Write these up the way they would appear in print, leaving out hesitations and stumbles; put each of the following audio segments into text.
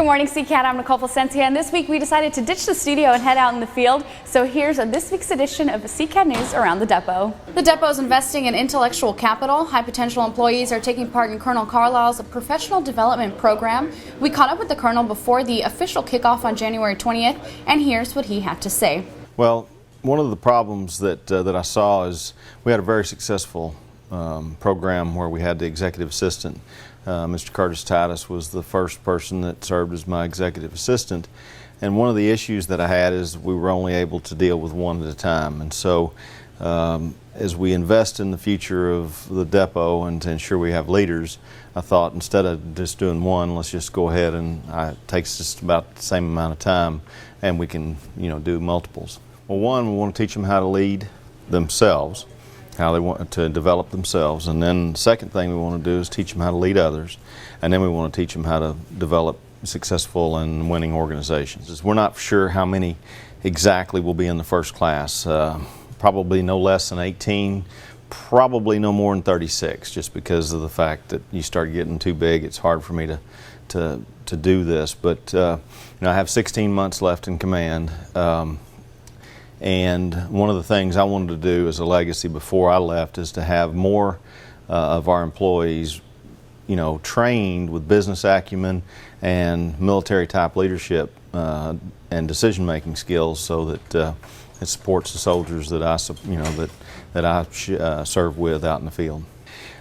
Good morning, CCAD. I'm Nicole, PLASCENCIA, and this week we decided to ditch the studio and head out in the field. So here's this week's edition of CCAD News around the depot. The depot is investing in intellectual capital. High potential employees are taking part in Colonel Carlile's professional development program. We caught up with the Colonel before the official kickoff on January 20th, and here's what he had to say. Well, one of the problems that I saw is we had a very successful program where we had the executive assistant. Mr. Curtis Titus was the first person that served as my executive assistant, and one of the issues that I had is we were only able to deal with one at a time. And so as we invest in the future of the depot and to ensure we have leaders, I thought instead of just doing one, let's just go ahead and it takes just about the same amount of time and we can do multiples. Well, one, we want to teach them how to lead themselves, how they want to develop themselves, and then the second thing we want to do is teach them how to lead others, and then we want to teach them how to develop successful and winning organizations. We're not sure how many exactly will be in the first class, probably no less than 18, probably no more than 36, just because of the fact that you start getting too big. It's hard for me to do this, but I have 16 months left in command. And one of the things I wanted to do as a legacy before I left is to have more of our employees, trained with business acumen and military type leadership and decision-making skills, so that it supports the soldiers that I serve with out in the field.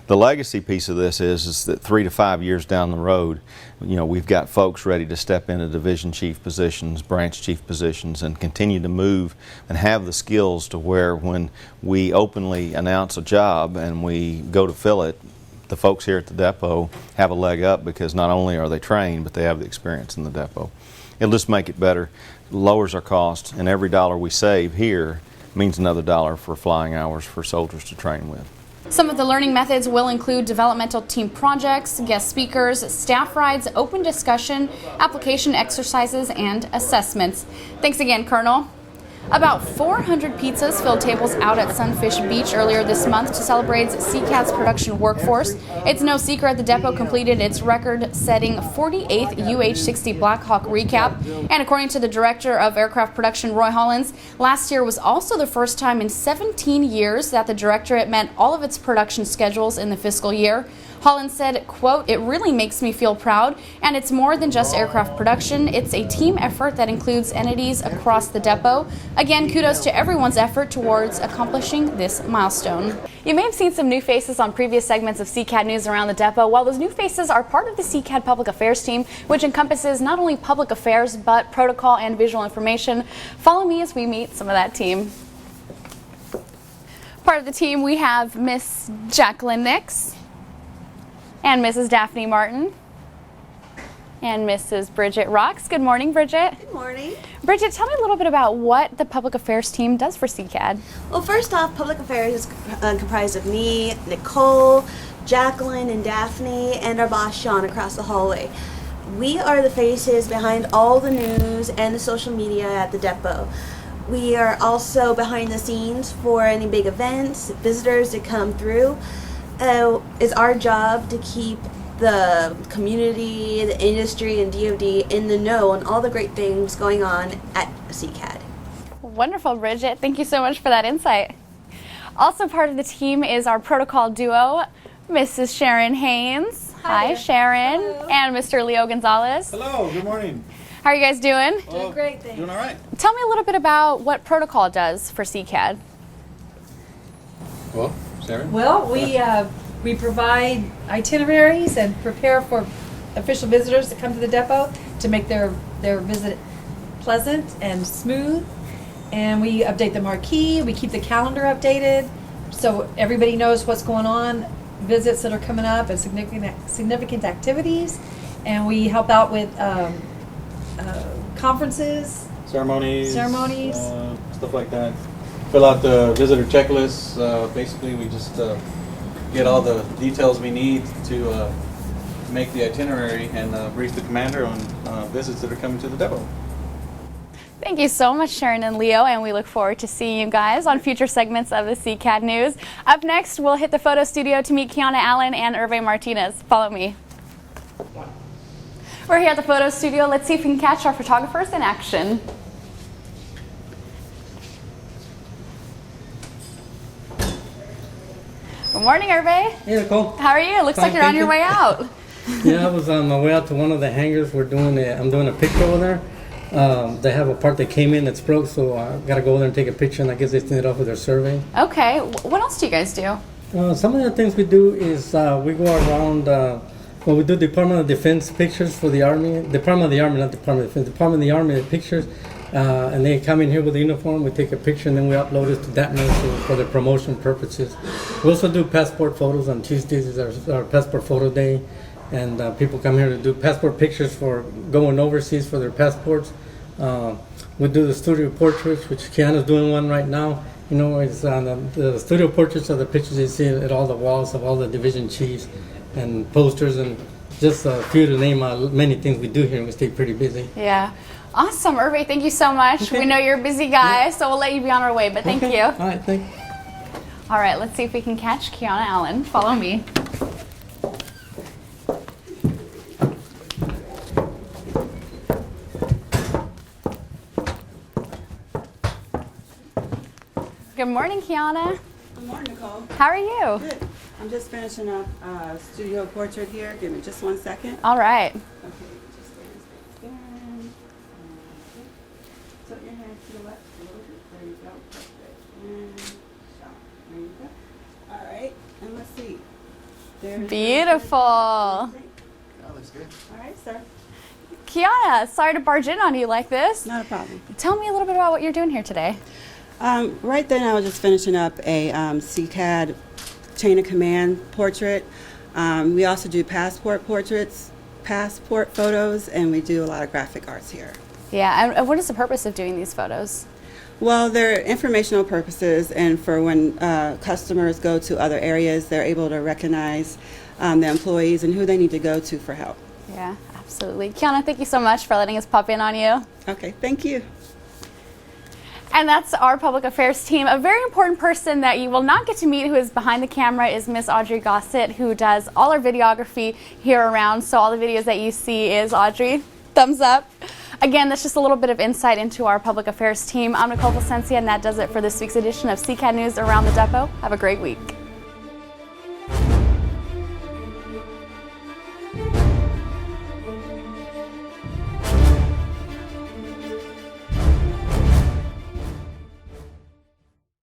The legacy piece of this is that 3 to 5 years down the road, we've got folks ready to step into division chief positions, branch chief positions, and continue to move and have the skills to where when we openly announce a job and we go to fill it, the folks here at the depot have a leg up because not only are they trained, but they have the experience in the depot. It'll just make it better, lowers our cost, and every dollar we save here means another dollar for flying hours for soldiers to train with. Some of the learning methods will include developmental team projects, guest speakers, staff rides, open discussion, application exercises, and assessments. Thanks again, Colonel. About 400 pizzas filled tables out at Sunfish Beach earlier this month to celebrate CCAD's production workforce. It's no secret the depot completed its record-setting 48th UH-60 Black Hawk recap. And according to the Director of Aircraft Production, Roy Hollins, last year was also the first time in 17 years that the Directorate met all of its production schedules in the fiscal year. Hollins said, quote, "It really makes me feel proud, and it's more than just aircraft production. It's a team effort that includes entities across the depot. Again, kudos to everyone's effort towards accomplishing this milestone." You may have seen some new faces on previous segments of CCAD News around the depot. Well, those new faces are part of the CCAD Public Affairs team, which encompasses not only public affairs, but protocol and visual information. Follow me as we meet some of that team. Part of the team, we have Miss JACLYN Nix, and Mrs. Daphne Martin, and Mrs. Bridget Rocks. Good morning, Bridget. Good morning. Bridget, tell me a little bit about what the Public Affairs team does for CCAD. Well, first off, Public Affairs is comprised of me, Nicole, JACLYN, and Daphne, and our boss, Sean, across the hallway. We are the faces behind all the news and the social media at the depot. We are also behind the scenes for any big events, visitors that come through. It's our job to keep the community, the industry, and DoD in the know on all the great things going on at CCAD. Wonderful, Bridget. Thank you so much for that insight. Also part of the team is our protocol duo, Mrs. Sharon Haynes. Hi, Sharon. Hello. And Mr. Leo Gonzalez. Hello, good morning. How are you guys doing? Doing great, thanks. Doing all right. Tell me a little bit about what protocol does for CCAD. Well, Sharon? Well, we provide itineraries and prepare for official visitors to come to the depot to make their visit pleasant and smooth. And we update the marquee, we keep the calendar updated so everybody knows what's going on, visits that are coming up, and significant activities. And we help out with conferences, Ceremonies. Ceremonies. Stuff like that. Fill out the visitor checklist. Basically, we just get all the details we need to make the itinerary and brief the commander on visits that are coming to the depot. Thank you so much, Sharon and Leo, and we look forward to seeing you guys on future segments of the CCAD News. Up next, we'll hit the photo studio to meet KIANA Allen and ERVEY Martinez. Follow me. We're here at the photo studio. Let's see if we can catch our photographers in action. Good morning, ERVEY. Hey, Nicole. How are you? Looks Fine, like you're on thank your you. way out. Yeah, I was on my way out to one of the hangars. I'm doing a picture over there. They have a part that came in that's broke, so I gotta go over there and take a picture, and I guess they send it off with their survey. Okay, what else do you guys do? Some of the things we do is we go around. We do Department of Defense pictures for the Army. Department of the Army, not Department of Defense. Department of the Army pictures, and they come in here with the uniform. We take a picture, and then we upload it to DAPHNE for the promotion purposes. We also do passport photos on Tuesdays. Is our passport photo day, and people come here to do passport pictures for going overseas for their passports. We do the studio portraits, which KIANA's doing one right now. You know, it's the studio portraits are the pictures you see at all the walls of all the division chiefs and posters, and just a few to name many things we do here, and we stay pretty busy. Yeah. Awesome, ERVEY. Thank you so much. Okay. We know you're a busy guy, so we'll let you be on our way, but thank you. All right, thank you. All right, let's see if we can catch KIANA Allen. Follow me. Good morning, KIANA. Good morning, Nicole. How are you? Good. I'm just finishing up a studio portrait here. Give me just 1 second. All right. Okay, just stand. Tilt your hand to the left a little bit. There you go. Perfect. And stop. There you go. All right. And let's see. There's Beautiful. That looks good. All right, sir. KIANA, sorry to barge in on you like this. Not a problem. Tell me a little bit about what you're doing here today. Right then, I was just finishing up a CCAD chain of command portrait. We also do passport portraits, passport photos, and we do a lot of graphic arts here. Yeah, and what is the purpose of doing these photos? Well, they're informational purposes, and for when customers go to other areas, they're able to recognize the employees and who they need to go to for help. Yeah, absolutely. KIANA, thank you so much for letting us pop in on you. Okay, thank you. And that's our public affairs team. A very important person that you will not get to meet who is behind the camera is Miss AUDREY GOSSETT, who does all our videography here around. So all the videos that you see is AUDREY. Thumbs up. Again, that's just a little bit of insight into our public affairs team. I'm NICOLE, and that does it for this week's edition of CCAD News Around the Depot. Have a great week.